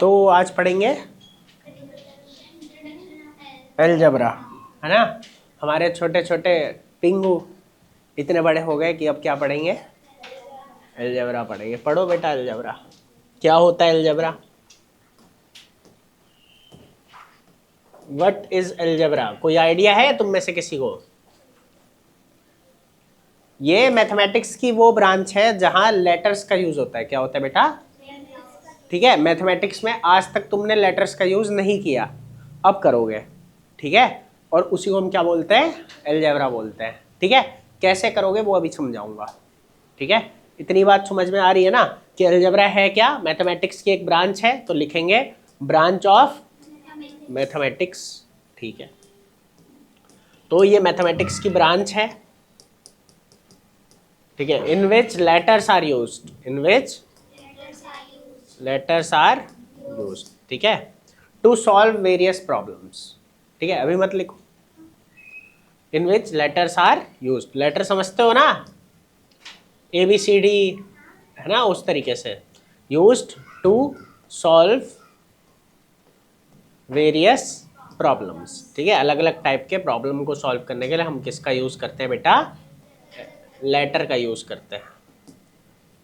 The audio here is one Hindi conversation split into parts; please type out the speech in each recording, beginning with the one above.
तो आज पढ़ेंगे अलजेब्रा, है ना। हमारे छोटे छोटे पिंगू इतने बड़े हो गए कि अब क्या पढ़ेंगे, अलजेब्रा पढ़ेंगे। पढ़ो बेटा अलजेब्रा। क्या होता है अलजेब्रा? What is algebra? कोई आइडिया है तुम में से किसी को? ये मैथमेटिक्स की वो ब्रांच है जहां लेटर्स का यूज होता है। क्या होता है बेटा? ठीक है, मैथमेटिक्स में आज तक तुमने लेटर्स का यूज नहीं किया, अब करोगे। ठीक है, और उसी को हम क्या बोलते हैं? अलजेब्रा बोलते हैं। ठीक है, कैसे करोगे वो अभी समझाऊंगा। ठीक है, इतनी बात समझ में आ रही है ना कि अलजेब्रा है क्या? मैथमेटिक्स की एक ब्रांच है, तो लिखेंगे ब्रांच ऑफ मैथमेटिक्स। ठीक है, तो ये मैथमेटिक्स की ब्रांच है। ठीक है, in which letters are used, in which letters are used, ठीक है, टू सॉल्व वेरियस प्रॉब्लम्स। ठीक है, अभी मत लिखो। In which letters are used, letter समझते हो ना, ABCD, है ना, उस तरीके से। Used to solve various problems. ठीक है, अलग अलग टाइप के प्रॉब्लम को सॉल्व करने के लिए हम किसका यूज करते हैं बेटा? लेटर का यूज करते हैं।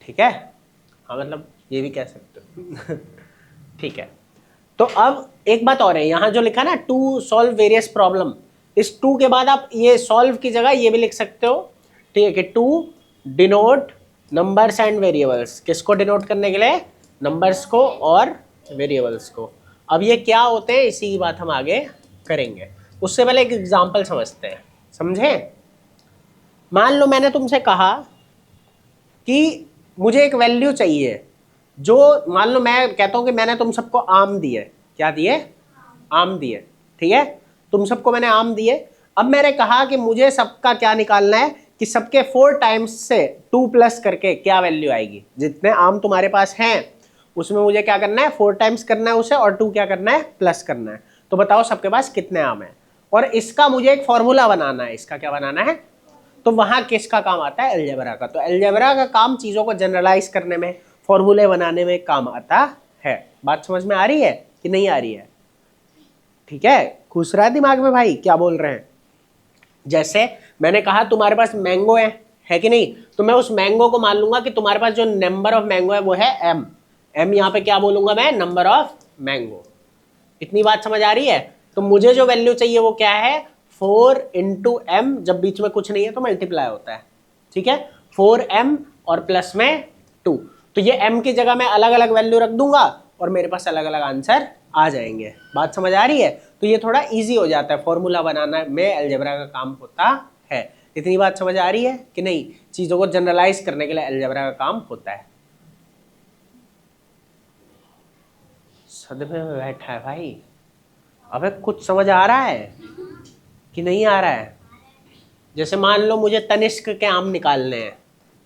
ठीक है, हाँ मतलब ये भी कह सकते हो। ठीक है, तो अब एक बात और है, यहाँ जो लिखा ना टू सॉल्व वेरियस प्रॉब्लम, इस टू के बाद आप ये सॉल्व की जगह ये भी लिख सकते हो। ठीक है, कि to denote numbers and variables. किसको डिनोट करने के लिए? नंबर्स को और वेरिएबल्स को। अब ये क्या होते हैं इसी की बात हम आगे करेंगे। उससे पहले एक एग्जाम्पल समझते हैं, समझे? मान लो मैंने तुमसे कहा कि मुझे एक वैल्यू चाहिए, जो मान लो मैं कहता हूं कि मैंने तुम सबको आम दिए। क्या दिए? आम दिए। ठीक है, तुम सबको मैंने आम दिए। अब मैंने कहा कि मुझे सबका क्या निकालना है कि सबके 4 टाइम्स से 2 प्लस करके क्या वैल्यू आएगी। जितने आम तुम्हारे पास हैं उसमें मुझे क्या करना है? 4 टाइम्स करना है उसे, और 2 क्या करना है? प्लस करना है। तो बताओ सबके पास कितने आम है, और इसका मुझे एक फॉर्मूला बनाना है। इसका क्या बनाना है? तो वहां किसका काम आता है? अलजेब्रा का। तो अलजेब्रा का काम चीजों को जनरलाइज करने में, फॉर्मूले बनाने में काम आता है। बात समझ में आ रही है कि नहीं आ रही है? ठीक है, घुस रहा है दिमाग में भाई क्या बोल रहे हैं? जैसे मैंने कहा तुम्हारे पास मैंगो है कि नहीं, तो मैं उस मैंगो को मान लूंगा कि तुम्हारे पास जो नंबर ऑफ मैंगो है वो है m। यहाँ पे क्या बोलूंगा मैं? Number of mango. इतनी बात समझ आ रही है? तो मुझे जो वैल्यू चाहिए वो क्या है? 4 इंटू एम। जब बीच में कुछ नहीं है तो मल्टीप्लाई होता है। ठीक है, 4m और प्लस में 2। तो ये m की जगह मैं अलग अलग वैल्यू रख दूंगा और मेरे पास अलग अलग आंसर आ जाएंगे। बात समझ आ रही है? तो ये थोड़ा इजी हो जाता है, फॉर्मूला बनाना में अलजेब्रा का काम होता है। इतनी बात समझ आ रही है कि नहीं? चीजों को जनरलाइज करने के लिए अलजेब्रा का काम होता है। सदमे में बैठा है भाई। अबे कुछ समझ आ रहा है कि नहीं आ रहा है? जैसे मान लो मुझे तनिष्क के आम निकालने हैं।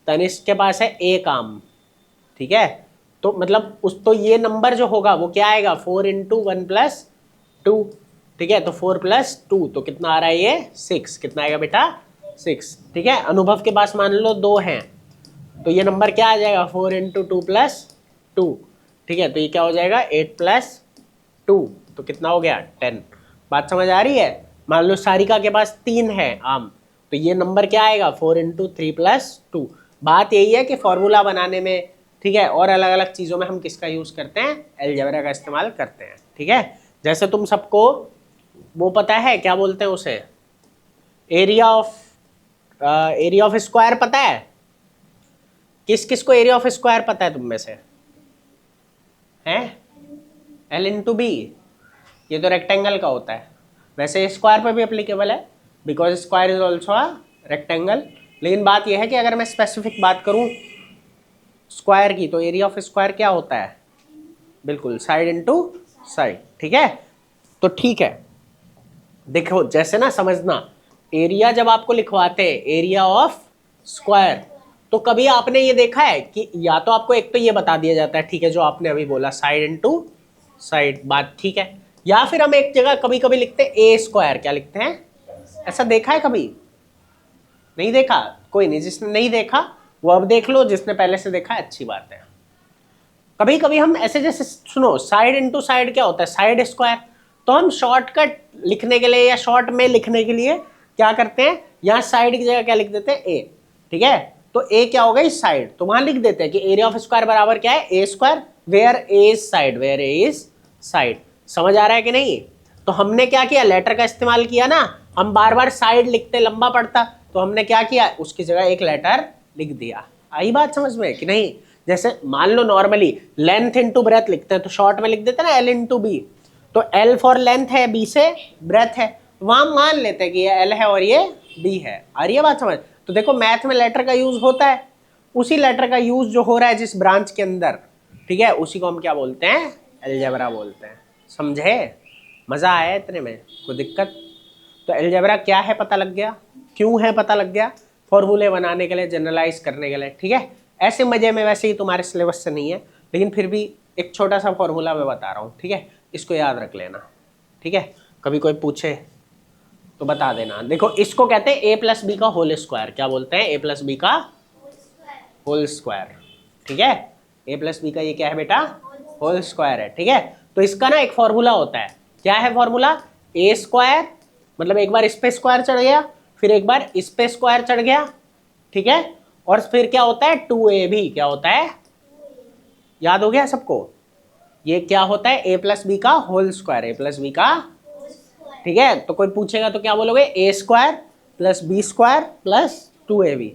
तनिष्क के पास है 1 आम। ठीक है, तो मतलब उस तो ये नंबर जो होगा वो क्या आएगा? 4 इंटू 1 प्लस 2। ठीक है, तो 4 प्लस 2 तो कितना आ रहा है? ये 6। कितना आएगा बेटा? 6। ठीक है, अनुभव के पास मान लो 2 हैं, तो ये नंबर क्या आ जाएगा? 4 इंटू 2 प्लस 2। ठीक है, तो ये क्या हो जाएगा? 8 प्लस 2, तो कितना हो गया? 10। बात समझ आ रही है? मान लो सारिका के पास 3 है आम, तो ये नंबर क्या आएगा? 4 इंटू 3 प्लस 2। बात यही है कि फॉर्मूला बनाने में, ठीक है, और अलग अलग चीज़ों में हम किसका यूज़ करते हैं? अलजेब्रा का इस्तेमाल करते हैं। ठीक है, जैसे तुम सबको वो पता है, क्या बोलते हैं उसे? एरिया ऑफ स्क्वायर पता है? किस किस को एरिया ऑफ स्क्वायर पता है तुम में से? हैं? L into B. ये तो रेक्टेंगल का होता है, वैसे स्क्वायर पर भी एप्लीकेबल है, because square is also a rectangle. लेकिन बात यह है कि अगर मैं स्पेसिफिक बात करूं स्क्वायर की, तो एरिया ऑफ स्क्वायर क्या होता है? बिल्कुल साइड इंटू साइड। ठीक है, तो ठीक है, देखो जैसे ना समझना, एरिया जब आपको लिखवाते हैं एरिया ऑफ स्क्वायर, तो कभी आपने ये देखा है कि या तो आपको एक तो ये बता दिया जाता है, ठीक है, जो आपने अभी बोला साइड इंटू साइड, बात ठीक है, या फिर हम एक जगह कभी कभी लिखते हैं ए स्क्वायर। क्या लिखते हैं? ऐसा देखा है कभी? नहीं देखा? कोई नहीं, जिसने नहीं देखा वो अब देख लो, जिसने पहले से देखा अच्छी बात है। कभी कभी हम ऐसे, जैसे सुनो साइड इनटू साइड क्या होता है, साइड स्क्वायर, तो हम शॉर्टकट लिखने के लिए या शॉर्ट में लिखने के लिए क्या करते हैं, यहाँ साइड की जगह क्या लिख देते हैं, ए, ठीक है, तो ए क्या होगा इस साइड, तो वहां लिख देते हैं कि एरिया ऑफ स्क्वायर बराबर क्या है, a square, where a is side, where a is side. समझ आ रहा है कि नहीं? तो हमने क्या किया, लेटर का इस्तेमाल किया ना, हम बार बार साइड लिखते लंबा पड़ता, तो हमने क्या किया, उसकी जगह एक लेटर लिख दिया। आई बात समझ में कि नहीं? जैसे मान लो नॉर्मली लेंथ इंटू ब्रेथ लिखते हैं, तो शॉर्ट में लिख देते हैं ना एल इंटू बी, तो एल फॉर लेंथ है, बी से ब्रेथ है, वहां मान लेते हैं कि ये एल है और ये बी है। आ रही है बात समझ? तो देखो मैथ में लेटर का यूज होता है, उसी लेटर का यूज जो हो रहा है जिस ब्रांच के अंदर, ठीक है, उसी को हम क्या बोलते हैं, अलजेब्रा बोलते हैं। समझे? मजा आया इतने में? कोई दिक्कत? तो अलजेब्रा क्या है पता लग गया, क्यों है पता लग गया, फॉर्मूले बनाने के लिए, जनरलाइज करने के लिए, ठीक है। ऐसे मजे में वैसे ही तुम्हारे सिलेबस से नहीं है, लेकिन फिर भी एक छोटा सा फॉर्मूला मैं बता रहा हूँ, ठीक है, इसको याद रख लेना, ठीक है। कभी कोई पूछे तो बता देना। देखो इसको कहते हैं ए प्लस बी का होल स्क्वायर, क्या बोलते हैं, ए प्लस बी का होल स्क्वायर, ठीक है। ए प्लस बी का ये क्या है बेटा, होल स्क्वायर है, ठीक है। तो इसका ना एक फॉर्मूला होता है, क्या है फॉर्मूला, ए स्क्वायर, मतलब एक बार इस पे स्क्वायर चढ़ गया, फिर एक बार इस पे स्क्वायर चढ़ गया, ठीक है, और फिर क्या होता है 2ab, क्या होता है, याद हो गया सबको? ये क्या होता है, ए प्लस बी का whole square, a plus B का, ठीक है। तो कोई पूछेगा तो क्या बोलोगे, a square plus B square plus 2ab।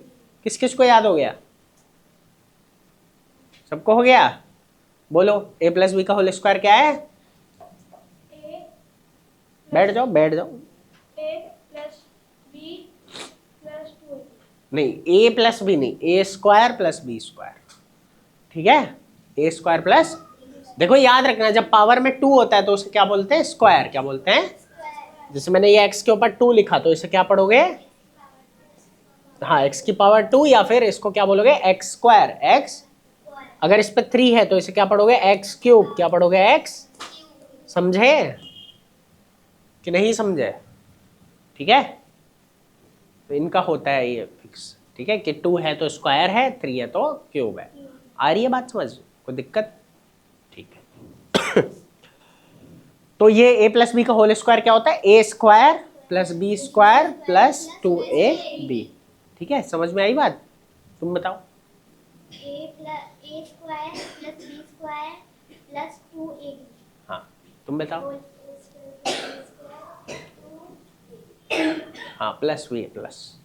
किस किस को याद हो गया? सबको हो गया? बोलो ए प्लस बी का होल स्क्वायर क्या है? बैठ जाओ बैठ जाओ। ए प्लस बी प्लस 2ab। नहीं, ए प्लस बी नहीं, ए स्क्वायर प्लस बी स्क्वायर, ठीक है, ए स्क्वायर प्लस, देखो याद रखना जब पावर में 2 होता है तो उसे क्या बोलते हैं, स्क्वायर, क्या बोलते हैं। जैसे मैंने ये x के ऊपर 2 लिखा तो इसे क्या पढ़ोगे, हाँ x की पावर 2, या फिर इसको क्या बोलोगे, x स्क्वायर, x, अगर इस पे 3 है तो इसे क्या पढ़ोगे, x क्यूब, क्या पढ़ोगे, x। समझे कि नहीं समझे? ठीक है, तो इनका होता है ये फिक्स, ठीक है, कि 2 है तो स्क्वायर है, 3 है तो क्यूब है। आ रही है बात समझ, कोई दिक्कत? ठीक है। तो ये a प्लस बी का होल स्क्वायर क्या होता है, a square plus B square plus 2ab, ठीक है, समझ में आई बात? तुम बताओ। A square plus B square plus 2ab। हाँ तुम बताओ। हाँ प्लस बी प्लस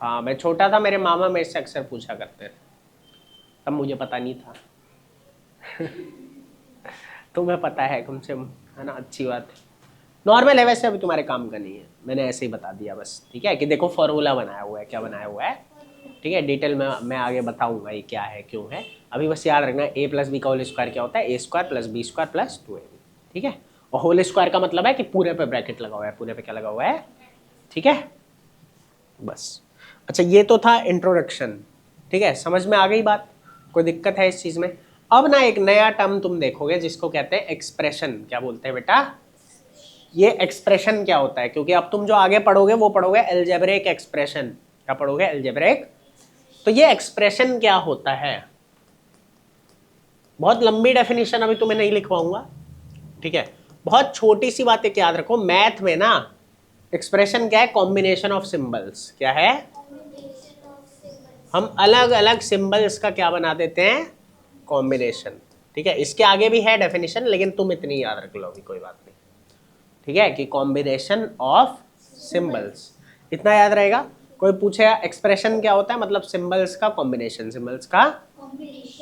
हाँ, मैं छोटा था मेरे मामा मेरे से अक्सर पूछा करते थे, तब मुझे पता नहीं था। तुम्हें पता है कम से कम, है ना, अच्छी बात है। नॉर्मल है वैसे, अभी तुम्हारे काम का नहीं है, मैंने ऐसे ही बता दिया बस, ठीक है, कि देखो फॉर्मूला बनाया हुआ है, क्या बनाया हुआ है, ठीक है। डिटेल में मैं आगे बताऊंगा ये क्या है क्यों है, अभी बस याद रखना ए प्लस बी का होल स्क्वायर क्या होता है, a square plus B square plus 2ab, ठीक है। और होल स्क्वायर का मतलब है कि पूरे पे ब्रैकेट लगा हुआ है, पूरे पे क्या लगा हुआ है, ठीक है, बस। अच्छा ये तो था इंट्रोडक्शन, ठीक है, समझ में आ गई बात? कोई दिक्कत है इस चीज में? अब ना एक नया टर्म तुम देखोगे जिसको कहते हैं एक्सप्रेशन, क्या बोलते हैं बेटा, ये एक्सप्रेशन क्या होता है, क्योंकि अब तुम जो आगे पढ़ोगे वो पढ़ोगे अलजेब्रिक एक्सप्रेशन, क्या पढ़ोगे, अलजेब्रिक। तो ये एक्सप्रेशन क्या होता है, बहुत लंबी डेफिनेशन अभी तुम्हें नहीं लिखवाऊंगा, ठीक है, बहुत छोटी सी बातें याद रखो। मैथ में ना एक्सप्रेशन क्या है, कॉम्बिनेशन ऑफ सिंबल्स, क्या है, हम अलग अलग सिंबल्स का क्या बना देते हैं, कॉम्बिनेशन, ठीक है। इसके आगे भी है डेफिनेशन, लेकिन तुम इतनी याद रख लो, अभी कोई बात नहीं, ठीक है, कि कॉम्बिनेशन ऑफ सिंबल्स, इतना याद रहेगा। कोई पूछेगा एक्सप्रेशन क्या होता है, मतलब सिंबल्स का कॉम्बिनेशन, सिंबल्स का,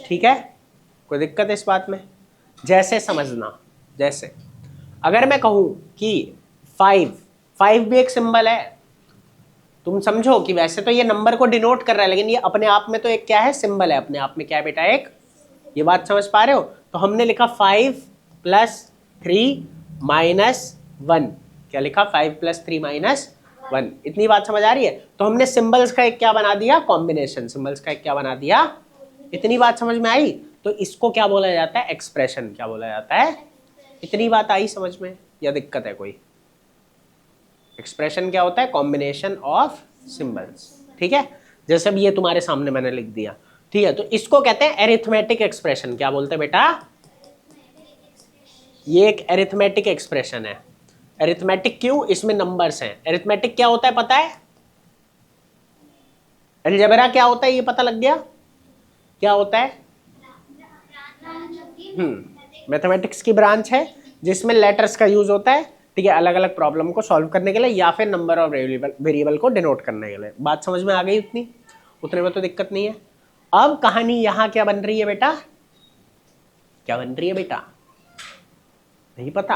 ठीक है, कोई दिक्कत है इस बात में? जैसे समझना, जैसे अगर मैं कहूं कि 5 भी एक सिंबल है, तुम समझो कि वैसे तो ये नंबर को डिनोट कर रहा है, लेकिन ये अपने आप में तो एक क्या है, सिंबल है, अपने आप में क्या है बेटा, एक, ये बात समझ पा रहे हो? तो हमने लिखा 5 + 3 - 1, क्या लिखा, 5 + 3 - 1, इतनी बात समझ आ रही है? तो हमने सिंबल्स का एक क्या बना दिया, कॉम्बिनेशन, सिंबल्स का एक क्या बना दिया, इतनी बात समझ में आई? तो इसको क्या बोला जाता है, एक्सप्रेशन, क्या बोला जाता है? इतनी बात आई समझ में या दिक्कत है कोई? एक्सप्रेशन क्या होता है, कॉम्बिनेशन ऑफ सिंबल्स, ठीक है, जैसे भी ये तुम्हारे सामने मैंने लिख दिया, ठीक है। तो इसको कहते हैं एरिथमेटिक एक्सप्रेशन। क्या बोलते हैं बेटा? ये एक एरिथमेटिक एक्सप्रेशन है। एरिथमेटिक क्यों? इसमें नंबर्स हैं। एरिथमेटिक क्या होता है पता है? अलजेब्रा क्या होता है ये पता लग गया? क्या होता है? मैथमेटिक्स की ब्रांच है जिसमें लेटर्स का यूज होता है, ठीक है, अलग अलग प्रॉब्लम को सॉल्व करने के लिए या फिर नंबर और वेरिएबल को डिनोट करने के लिए। बात समझ में आ गई? उतने में तो दिक्कत नहीं है। अब कहानी यहां क्या बन रही है बेटा? क्या बन रही है बेटा? नहीं पता?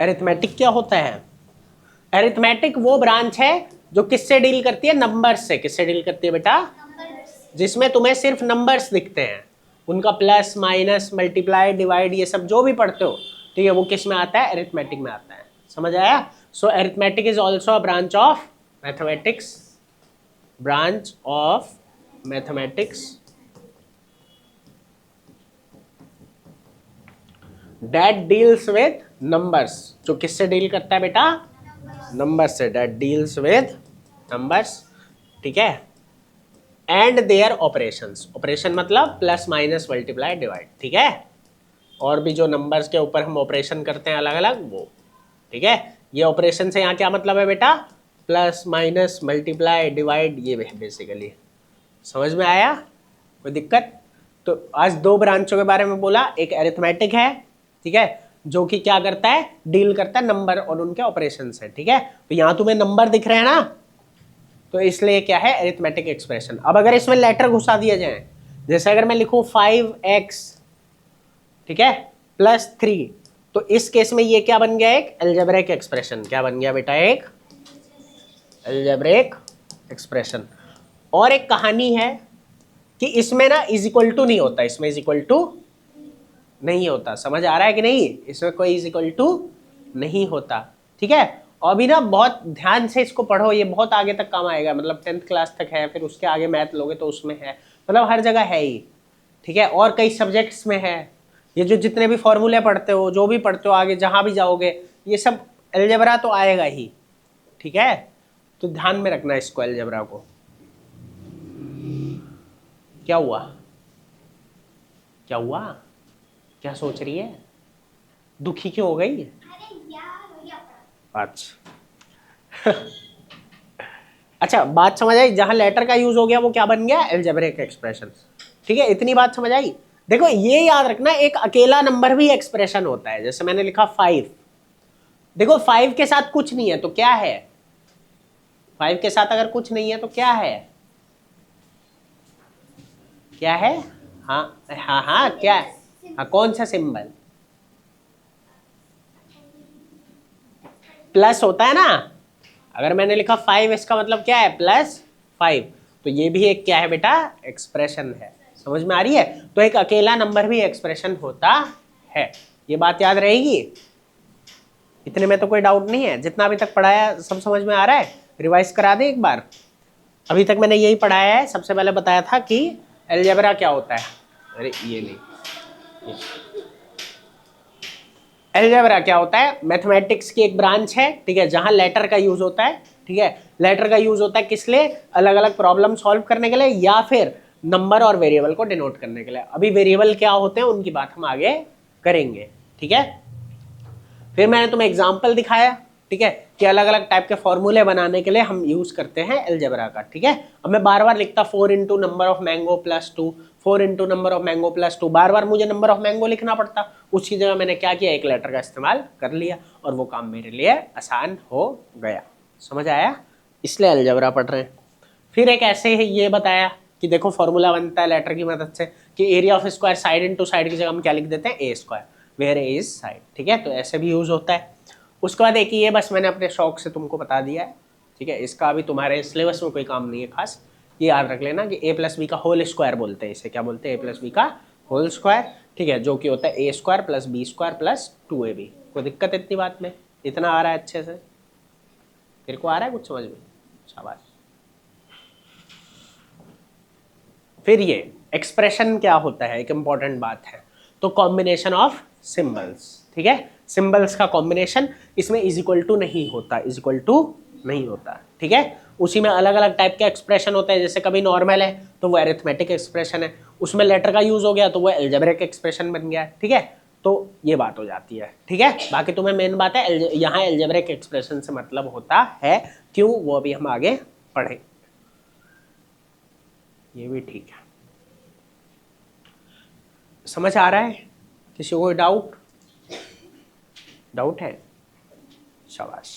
अरिथमेटिक क्या होता है? अरिथमेटिक वो ब्रांच है जो किससे डील करती है? नंबर्स से। किससे डील करती है बेटा? जिसमें तुम्हें सिर्फ नंबर्स दिखते हैं, उनका प्लस माइनस मल्टीप्लाई डिवाइड ये सब जो भी पढ़ते हो, ठीक है, वो किस में आता है? अरिथमेटिक में आता है। समझ आया? So arithmetic is also a branch of mathematics, branch of mathematics that deals with numbers. जो किससे डील करता है बेटा? नंबर्स से। दैट डील्स विद नंबर्स, ठीक है, एंड देयर ऑपरेशंस। ऑपरेशन मतलब प्लस माइनस मल्टीप्लाई डिवाइड, ठीक है, और भी जो नंबर्स के ऊपर हम ऑपरेशन करते हैं अलग अलग वो, ठीक है। ये ऑपरेशन से यहाँ क्या मतलब है बेटा? प्लस माइनस मल्टीप्लाई डिवाइड, ये बेसिकली। समझ में आया? कोई दिक्कत? तो आज दो ब्रांचों के बारे में बोला। एक अरिथमेटिक है, ठीक है, जो कि क्या करता है? डील करता है नंबर और उनके ऑपरेशन से, ठीक है। तो यहाँ तुम्हें नंबर दिख रहे हैं ना, तो इसलिए क्या है? Arithmetic expression. अब अगर इसमें लेटर घुसा दिया जाए, जैसे अगर मैं लिखूं 5x, ठीक है, प्लस 3, तो इस केस में ये क्या बन गया? एक अलजेब्रिक एक्सप्रेशन। क्या बन गया बेटा? एक अलजेब्रिक एक्सप्रेशन। और एक कहानी है कि इसमें ना इज इक्वल टू नहीं होता, इसमें इज इक्वल टू नहीं होता। समझ आ रहा है कि नहीं? इसमें कोई इज इक्वल टू नहीं होता, ठीक है। और अभी ना बहुत ध्यान से इसको पढ़ो, ये बहुत आगे तक काम आएगा। मतलब 10th क्लास तक है, फिर उसके आगे मैथ लोगे तो उसमें है, मतलब हर जगह है ही, ठीक है। और कई सब्जेक्ट्स में है। ये जो जितने भी फॉर्मूले पढ़ते हो, जो भी पढ़ते हो, आगे जहां भी जाओगे, ये सब अलजेब्रा तो आएगा ही, ठीक है। तो ध्यान में रखना इसको, अलजेब्रा को। क्या हुआ? क्या हुआ? क्या सोच रही है? दुखी क्यों हो गई? अच्छा अच्छा, बात समझ आई? जहां लेटर का यूज हो गया वो क्या बन गया? अलजेब्रिक एक्सप्रेशन, ठीक है। इतनी बात समझ आई? देखो ये याद रखना, एक अकेला नंबर भी एक्सप्रेशन होता है। जैसे मैंने लिखा 5, देखो 5 के साथ कुछ नहीं है तो क्या है? 5 के साथ अगर कुछ नहीं है तो क्या है? क्या है? हाँ हाँ हाँ, क्या है? हाँ, कौन सा सिंबल? प्लस होता है ना। अगर मैंने लिखा 5, इसका मतलब क्या है? +5। तो ये भी एक क्या है बेटा? एक्सप्रेशन है। समझ में आ रही है? तो एक अकेला नंबर भी एक्सप्रेशन होता है। ये बात याद रहेगी? इतने में तो कोई डाउट नहीं है? जितना अभी तक पढ़ाया सब समझ में आ रहा है? रिवाइज करा दे एक बार। अभी तक मैंने यही पढ़ाया है। सबसे पहले बताया था कि अलजेब्रा क्या होता है। अरे ये नहीं, अलजेब्रा क्या होता है? मैथमेटिक्स की एक ब्रांच है, ठीक है, जहां लेटर का यूज होता है, ठीक है। लेटर का यूज होता है किस लिए? अलग अलग प्रॉब्लम सॉल्व करने के लिए या फिर नंबर और वेरिएबल को डिनोट करने के लिए। अभी वेरिएबल क्या होते हैं उनकी बात हम आगे करेंगे, ठीक है। फिर मैंने तुम्हें एग्जाम्पल दिखाया, ठीक है, कि अलग अलग टाइप के फॉर्मूले बनाने के लिए हम यूज करते हैं अलजेब्रा का, ठीक है। अब मैं बार बार लिखता 4 into number of mango plus 2, 4 into number of mango plus 2, बार बार मुझे नंबर ऑफ मैंगो लिखना पड़ता। उसकी जगह मैंने क्या किया? एक लेटर का इस्तेमाल कर लिया और वो काम मेरे लिए आसान हो गया। समझ आया? इसलिए अलजेब्रा पढ़ रहे हैं। फिर एक ऐसे ही ये बताया कि देखो फॉर्मूला बनता है लेटर की मदद से कि area of square side into side की जगह हम क्या लिख देते हैं? A square, where a is side, ठीक है। तो ऐसे भी यूज होता है। उसके बाद एक ये बस मैंने अपने शौक से तुमको बता दिया है, ठीक है। इसका अभी तुम्हारे सिलेबस में कोई काम नहीं है खास। ये याद रख लेना कि a प्लस बी का होल स्क्वायर बोलते हैं इसे। क्या बोलते हैं? a प्लस बी का होल स्क्वायर, ठीक है, जो कि होता है a square plus B square plus 2ab। कोई दिक्कत है इतनी बात में? इतना आ रहा है अच्छे से? तेरे को आ रहा है कुछ समझ में? शाबाश। फिर ये एक्सप्रेशन क्या होता है, एक इंपॉर्टेंट बात है। तो कॉम्बिनेशन ऑफ सिंबल्स, ठीक है, सिंबल्स का कॉम्बिनेशन। इसमें इज इक्वल टू नहीं होता, इज इक्वल टू नहीं होता, ठीक है। उसी में अलग अलग टाइप के एक्सप्रेशन होते हैं, जैसे कभी नॉर्मल है तो वो एरिथमेटिक एक्सप्रेशन है, उसमें लेटर का यूज हो गया तो वो एल्जेब्रिक एक्सप्रेशन बन गया, ठीक है। तो ये बात हो जाती है, ठीक है। बाकी तुम्हें मेन बात है यहाँ एल्जेब्रिक एक्सप्रेशन से मतलब होता है, क्यों, वो अभी हम आगे पढ़ें। ये भी ठीक है, समझ आ रहा है? किसी को डाउट है? शाबाश।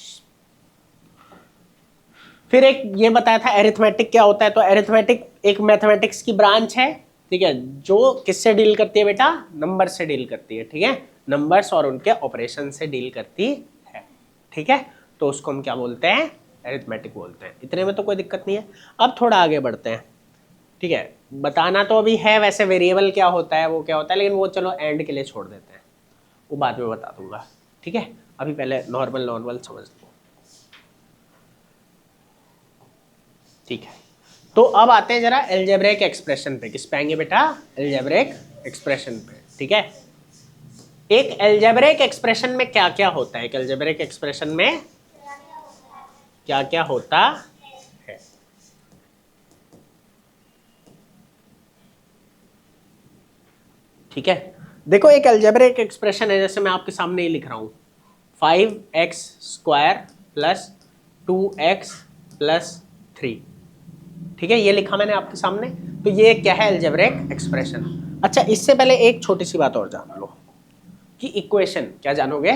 फिर एक ये बताया था एरिथमेटिक क्या होता है, तो एरिथमेटिक एक मैथमेटिक्स की ब्रांच है, ठीक है, जो किससे डील करती है बेटा, नंबर से डील करती है, ठीक है, नंबर्स और उनके ऑपरेशन से डील करती है, ठीक है। तो उसको हम क्या बोलते हैं, एरिथमेटिक बोलते हैं। इतने में तो कोई दिक्कत नहीं है। अब थोड़ा आगे बढ़ते हैं, ठीक है। बताना तो अभी है वैसे वेरिएबल क्या होता है, वो क्या होता है, लेकिन वो चलो एंड के लिए छोड़ देते हैं, वो बाद में बता दूंगा, ठीक है। अभी पहले नॉर्मल समझ लो, ठीक है। तो अब आते हैं जरा एल्जेब्रिक एक्सप्रेशन पे। किस पे आएंगे बेटा, एल्जेब्रिक एक्सप्रेशन पे, ठीक है। एक एल्जेब्रिक एक्सप्रेशन में क्या क्या होता है, एक एल्जेब्रिक एक्सप्रेशन में क्या क्या होता है, ठीक है। देखो एक अलजेब्रिक एक्सप्रेशन है, जैसे मैं आपके सामने ही लिख रहा हूं, 5x² प्लस 2x प्लस 3, ठीक है, ये लिखा मैंने आपके सामने। तो ये क्या है, अलजेब्रिक एक्सप्रेशन। अच्छा, इससे पहले एक छोटी सी बात और जान लो कि इक्वेशन क्या जानोगे,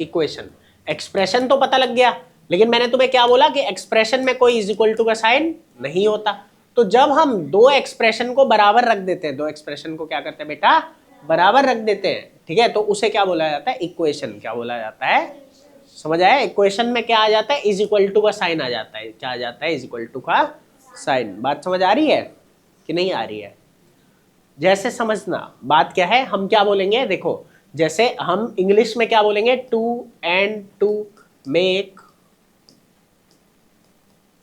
इक्वेशन। एक्सप्रेशन तो पता लग गया, लेकिन मैंने तुम्हें क्या बोला कि एक्सप्रेशन में कोई इज इक्वल टू का साइन नहीं होता। तो जब हम दो एक्सप्रेशन को बराबर रख देते हैं, दो एक्सप्रेशन को क्या करते हैं बेटा, बराबर रख देते हैं, ठीक है, तो उसे क्या बोला जाता है, इक्वेशन। क्या बोला जाता है, समझ आया? इक्वेशन में क्या आ जाता है, इज इक्वल टू का साइन आ जाता है। क्या आ जाता है, इज इक्वल टू का साइन। बात समझ आ रही है कि नहीं आ रही है? जैसे समझना बात क्या है, हम क्या बोलेंगे, देखो जैसे हम इंग्लिश में क्या बोलेंगे, 2 and 2 मेक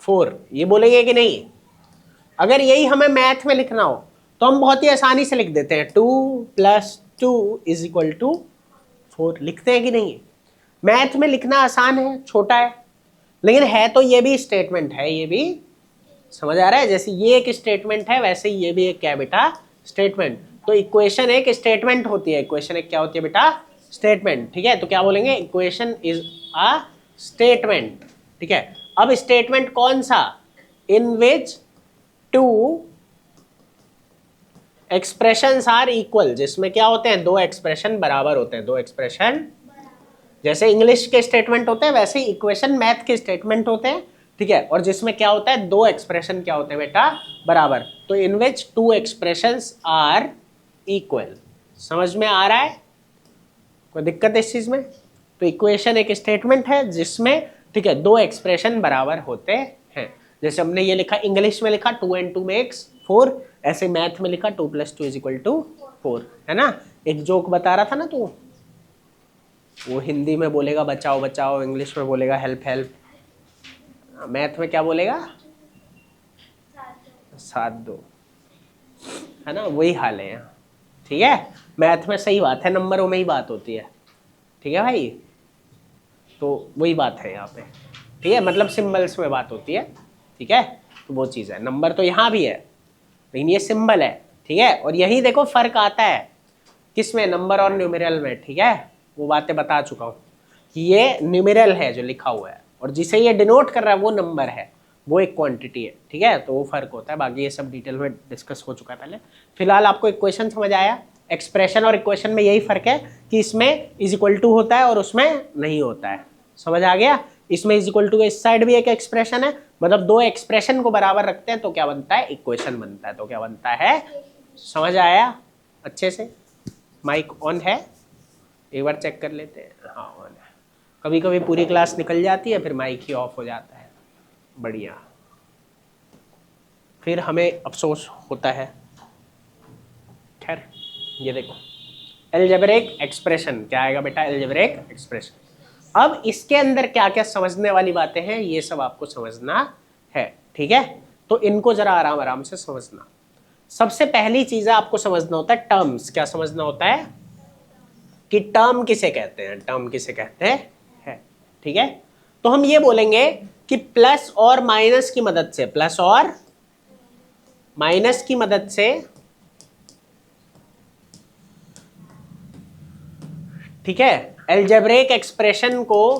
4, ये बोलेंगे कि नहीं? अगर यही हमें मैथ में लिखना हो तो हम बहुत ही आसानी से लिख देते हैं, 2 + 2 = 4, लिखते हैं कि नहीं? मैथ में लिखना आसान है, छोटा है, लेकिन है तो ये भी स्टेटमेंट है, ये भी समझ आ रहा है? जैसे ये एक स्टेटमेंट है, वैसे ये भी एक क्या है बेटा, स्टेटमेंट। तो इक्वेशन एक स्टेटमेंट होती है, इक्वेशन एक क्या होती है बेटा, स्टेटमेंट, ठीक है। तो क्या बोलेंगे, इक्वेशन इज अ स्टेटमेंट, ठीक है। अब स्टेटमेंट कौन सा, इन विच 2 एक्सप्रेशंस आर इक्वल, जिसमें क्या होते हैं, दो एक्सप्रेशन बराबर होते हैं, दो एक्सप्रेशन। जैसे इंग्लिश के स्टेटमेंट होते हैं वैसे ही इक्वेशन मैथ के स्टेटमेंट होते हैं, ठीक है। और जिसमें क्या होता है, दो एक्सप्रेशन क्या होते हैं बेटा, बराबर। तो इन विच 2 एक्सप्रेशंस आर इक्वल। समझ में आ रहा है? कोई दिक्कत है इस चीज में? तो इक्वेशन एक स्टेटमेंट है जिसमें, ठीक है, दो एक्सप्रेशन बराबर होते हैं। जैसे हमने ये लिखा, इंग्लिश में लिखा 2 and 2 makes 4, ऐसे मैथ में लिखा 2 + 2 = 4, है ना। एक जोक बता रहा था ना तू, वो हिंदी में बोलेगा बचाओ बचाओ, इंग्लिश में बोलेगा हेल्प हेल्प, मैथ में क्या बोलेगा, साथ दो, है ना। वही हाल है यहाँ, ठीक है। मैथ में सही बात है, नंबरों में ही बात होती है, ठीक है भाई। तो वही बात है यहाँ पे, ठीक है, मतलब सिंबल्स में बात होती है, ठीक है। तो वो चीज़ है, नंबर तो यहाँ भी है लेकिन ये सिंबल है, ठीक है। और यही देखो फर्क आता है किसमें, नंबर और न्यूमेरल में, ठीक है। वो बातें बता चुका हूँ कि ये न्यूमेरल है जो लिखा हुआ है, और जिसे ये डिनोट कर रहा है वो नंबर है, वो एक क्वांटिटी है, ठीक है। तो वो फर्क होता है, बाकी ये सब डिटेल में डिस्कस हो चुका है पहले। फिलहाल आपको इक्वेशन समझ आया, एक्सप्रेशन और इक्वेशन में यही फर्क है कि इसमें इज इक्वल टू होता है और उसमें नहीं होता है। समझ आ गया? इसमें इज इक्वल टू, इस साइड भी एक एक्सप्रेशन है, मतलब दो एक्सप्रेशन को बराबर रखते हैं तो क्या बनता है, इक्वेशन बनता है। तो क्या बनता है, समझ आया अच्छे से? माइक ऑन है, एक बार चेक कर लेते हैं, हाँ ऑन है। कभी कभी पूरी क्लास निकल जाती है, फिर माइक ही ऑफ हो जाता है, बढ़िया, फिर हमें अफसोस होता है। खैर, ये देखो अलजेब्रिक एक्सप्रेशन क्या आएगा बेटा, अलजेब्रिक एक्सप्रेशन। अब इसके अंदर क्या क्या समझने वाली बातें हैं, ये सब आपको समझना है, ठीक है। तो इनको जरा आराम आराम से समझना। सबसे पहली चीज आपको समझना होता है टर्म्स। क्या समझना होता है कि टर्म किसे कहते हैं, टर्म किसे कहते हैं, ठीक है। तो हम ये बोलेंगे कि प्लस और माइनस की मदद से, प्लस और माइनस की मदद से, ठीक है, अलजेब्रिक एक्सप्रेशन को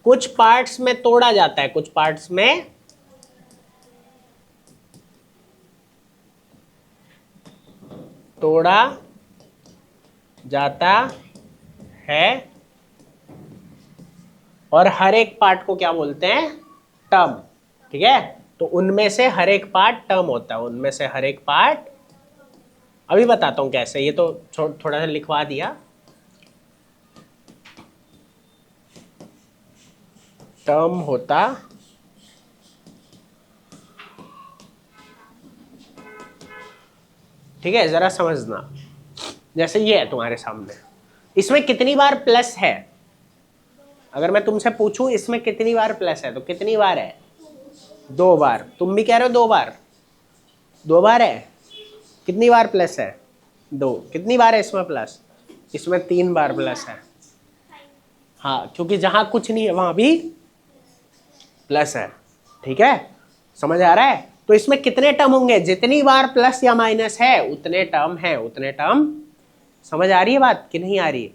कुछ पार्ट्स में तोड़ा जाता है, कुछ पार्ट्स में तोड़ा जाता है, और हर एक पार्ट को क्या बोलते हैं, टर्म। ठीक है, तो उनमें से हर एक पार्ट टर्म होता है, उनमें से हर एक पार्ट, अभी बताता हूं कैसे, ये तो थोड़ा सा लिखवा दिया, टर्म होता ठीक है, जरा समझना। जैसे ये है तुम्हारे सामने, इसमें कितनी बार प्लस है, अगर मैं तुमसे पूछूं इसमें कितनी बार प्लस है, तो कितनी बार है, 2 बार। तुम भी कह रहे हो 2 बार, 2 बार है। कितनी बार प्लस है, 2। कितनी बार है इसमें प्लस, इसमें 3 बार प्लस है। हाँ, क्योंकि जहां कुछ नहीं है वहां भी प्लस है। ठीक है, समझ आ रहा है। तो इसमें कितने टर्म होंगे, जितनी बार प्लस या माइनस है उतने टर्म है, उतने टर्म। समझ आ रही है बात कि नहीं आ रही है।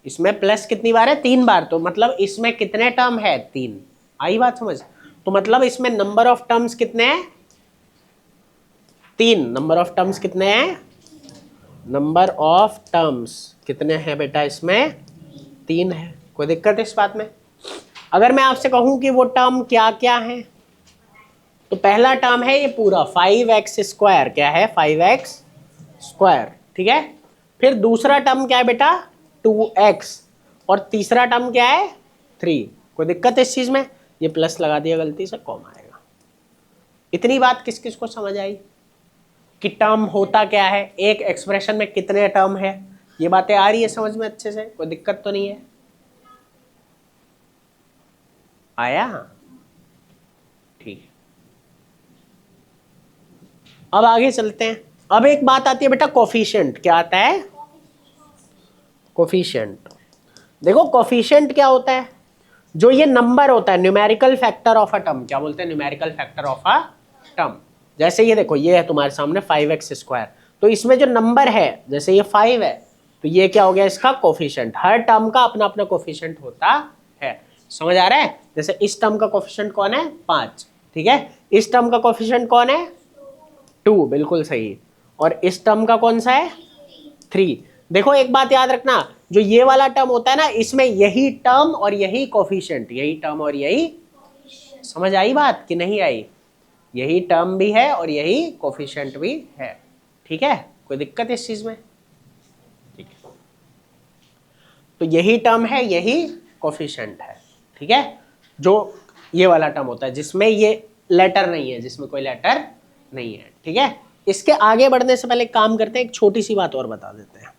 इसमें प्लस कितनी बार है, 3 बार, तो मतलब इसमें कितने टर्म है, 3। आई बात समझ। तो मतलब इसमें नंबर ऑफ टर्म्स कितने हैं, 3। नंबर ऑफ टर्म्स कितने हैं, नंबर ऑफ टर्म्स कितने हैं बेटा, इसमें 3 है। कोई दिक्कत है इस बात में। अगर मैं आपसे कहूं कि वो टर्म क्या क्या है, तो पहला टर्म है ये पूरा 5x², क्या है, 5x²। ठीक है, फिर दूसरा टर्म क्या है बेटा, 2x, और तीसरा टर्म क्या है, 3। कोई दिक्कत है इस चीज में, ये प्लस लगा दिया गलती से, कॉमा आएगा। इतनी बात किस किस को समझ आई कि टर्म होता क्या है, एक एक्सप्रेशन में कितने टर्म है, ये बातें आ रही है समझ में अच्छे से, कोई दिक्कत तो नहीं है। आया, ठीक है। अब आगे चलते हैं। अब एक बात आती है बेटा, कोफिशिएंट। क्या आता है, कोफिशिएंट। देखो कोफिशिएंट क्या होता है, जो ये नंबर होता है, numerical factor of a term. क्या बोलते हैं, numerical factor of a term. जैसे ये देखो, ये है तुम्हारे सामने 5x², तो इसमें जो नंबर है, जैसे ये 5 है, तो ये क्या हो गया, इसका कोफिशिएंट। हर टर्म का अपना अपना कोफिशिएंट होता है। समझ आ रहा है। जैसे इस टर्म का कोफिशिएंट कौन है, 5। ठीक है, इस टर्म का कोफिशिएंट कौन है, 2, बिल्कुल सही। और इस टर्म का कौन सा है, 3। देखो एक बात याद रखना, जो ये वाला टर्म होता है ना, इसमें यही टर्म और यही कोफिशिएंट, यही टर्म और यही, समझ आई बात कि नहीं आई, यही टर्म भी है और यही कोफिशिएंट भी है। ठीक है, कोई दिक्कत इस चीज में, ठीक है। तो यही टर्म है, यही कोफिशिएंट है। ठीक है, जो ये वाला टर्म होता है जिसमें ये लेटर नहीं है, जिसमें कोई लेटर नहीं है। ठीक है, इसके आगे बढ़ने से पहले काम करते हैं, एक छोटी सी बात और बता देते हैं।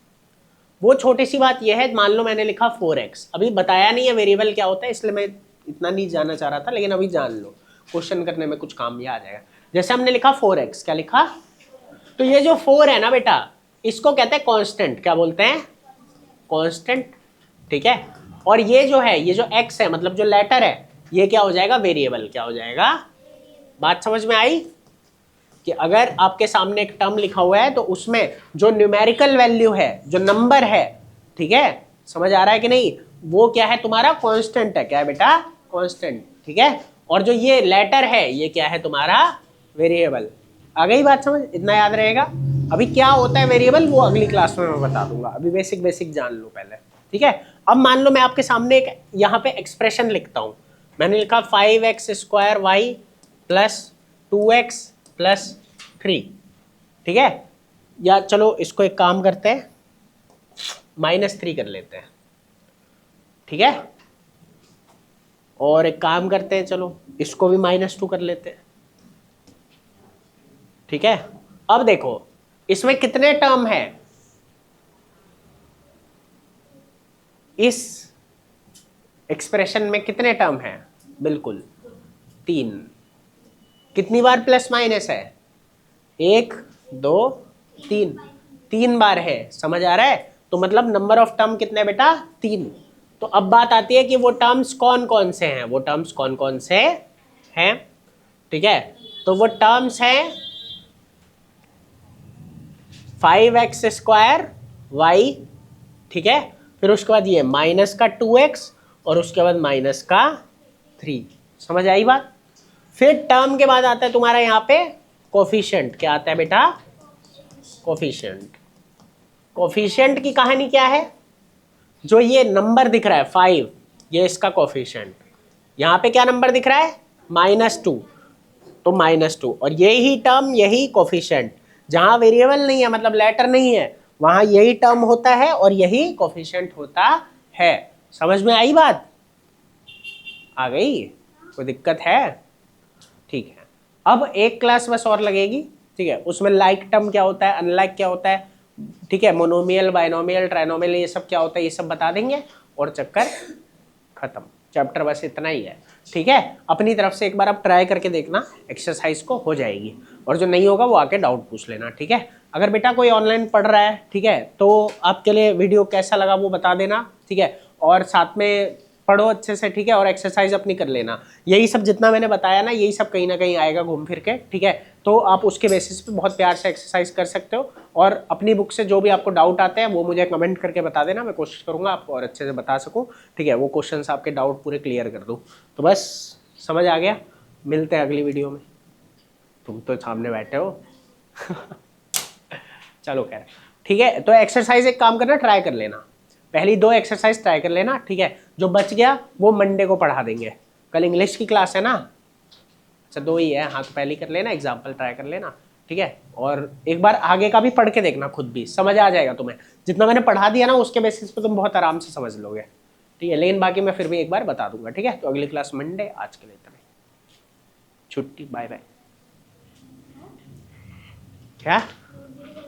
वो छोटी सी बात यह है, मान लो मैंने लिखा 4x, अभी बताया नहीं है वेरिएबल क्या होता है, इसलिए मैं इतना नहीं जानना चाह रहा था, लेकिन अभी जान लो, क्वेश्चन करने में कुछ काम भी आ जाएगा। जैसे हमने लिखा 4x, क्या लिखा, तो ये जो 4 है ना बेटा, इसको कहते हैं कांस्टेंट। क्या बोलते हैं, कांस्टेंट। ठीक है, और ये जो है, ये जो x है, मतलब जो लेटर है, ये क्या हो जाएगा, वेरिएबल। क्या हो जाएगा, बात समझ में आई कि अगर आपके सामने एक टर्म लिखा हुआ है, तो उसमें जो न्यूमेरिकल वैल्यू है, जो नंबर है, ठीक है, समझ आ रहा है कि नहीं, वो क्या है, तुम्हारा कांस्टेंट है। क्या है बेटा, कांस्टेंट। ठीक है, और जो ये लेटर है, ये क्या है, तुम्हारा वेरिएबल। आ गई बात समझ, इतना याद रहेगा। अभी क्या होता है वेरिएबल, वो अगली क्लास में मैं बता दूंगा, अभी बेसिक बेसिक जान लो पहले। ठीक है, अब मान लो मैं आपके सामने एक यहाँ पे एक्सप्रेशन लिखता हूँ, मैंने लिखा 5x² प्लस 2x प्लस 3। ठीक है, या चलो इसको एक काम करते हैं, -3 कर लेते हैं। ठीक है, और एक काम करते हैं, चलो इसको भी -2 कर लेते हैं। ठीक है, अब देखो इसमें कितने टर्म है, इस एक्सप्रेशन में कितने टर्म है, बिल्कुल 3। कितनी बार प्लस माइनस है, 1 2 3 बार है। समझ आ रहा है। तो मतलब नंबर ऑफ टर्म कितने बेटा, 3। तो अब बात आती है कि वो टर्म्स कौन कौन से हैं, वो टर्म्स कौन कौन से हैं, ठीक है। तो वो टर्म्स हैं 5x² y, ठीक है, फिर उसके बाद ये माइनस का 2x और उसके बाद माइनस का 3। समझ आई बात। फिर टर्म के बाद आता है तुम्हारा यहाँ पे कोफिशिएंट। क्या आता है बेटा? कोफिशिएंट। कोफिशिएंट की कहानी क्या है? जो ये नंबर दिख रहा है 5, ये इसका कोफिशिएंट। यहाँ पे क्या नंबर दिख रहा है? -2, तो -2, और यही टर्म यही कोफिशिएंट। जहां वेरिएबल नहीं है मतलब लेटर नहीं है, वहां यही टर्म होता है और यही कोफिशिएंट होता है। समझ में आई बात? आ गई? कोई दिक्कत है? ठीक है। अब एक क्लास बस और लगेगी, ठीक है, उसमें लाइक टर्म क्या होता है, अनलाइक क्या होता है, ठीक है, मोनोमियल, बाइनोमियल, ट्राइनोमियल, ये सब क्या होता है, ये सब बता देंगे और चक्कर खत्म। चैप्टर बस इतना ही है, ठीक है। अपनी तरफ से एक बार आप ट्राई करके देखना, एक्सरसाइज को हो जाएगी, और जो नहीं होगा वो आके डाउट पूछ लेना, ठीक है। अगर बेटा कोई ऑनलाइन पढ़ रहा है, ठीक है, तो आपके लिए वीडियो कैसा लगा वो बता देना, ठीक है, और साथ में पढ़ो अच्छे से, ठीक है, और एक्सरसाइज अपनी कर लेना। यही सब जितना मैंने बताया ना, यही सब कहीं ना कहीं आएगा घूम फिर के, ठीक है। तो आप उसके बेसिस पे बहुत प्यार से एक्सरसाइज कर सकते हो, और अपनी बुक से जो भी आपको डाउट आते हैं वो मुझे कमेंट करके बता देना, मैं कोशिश करूंगा आपको और अच्छे से बता सकूं, ठीक है, वो क्वेश्चंस आपके डाउट पूरे क्लियर कर दूं। तो बस समझ आ गया। मिलते हैं अगली वीडियो में। तुम तो सामने बैठे हो चलो खैर, ठीक है। तो एक्सरसाइज एक काम करना, ट्राई कर लेना, पहली 2 एक्सरसाइज ट्राई कर लेना, ठीक है। जो बच गया वो मंडे को पढ़ा देंगे, कल इंग्लिश की क्लास है ना। अच्छा 2 ही है, हाँ, तो पहली कर लेना, एग्जाम्पल ट्राई कर लेना, ठीक है। और एक बार आगे का भी पढ़ के देखना, खुद भी समझ आ जाएगा तुम्हें। जितना मैंने पढ़ा दिया ना उसके बेसिस पे तुम बहुत आराम से समझ लोगे, ठीक है। लेकिन बाकी मैं फिर भी एक बार बता दूंगा, ठीक है। तो अगली क्लास मंडे, आज के लिए इतना ही, छुट्टी, बाय बाय। क्या?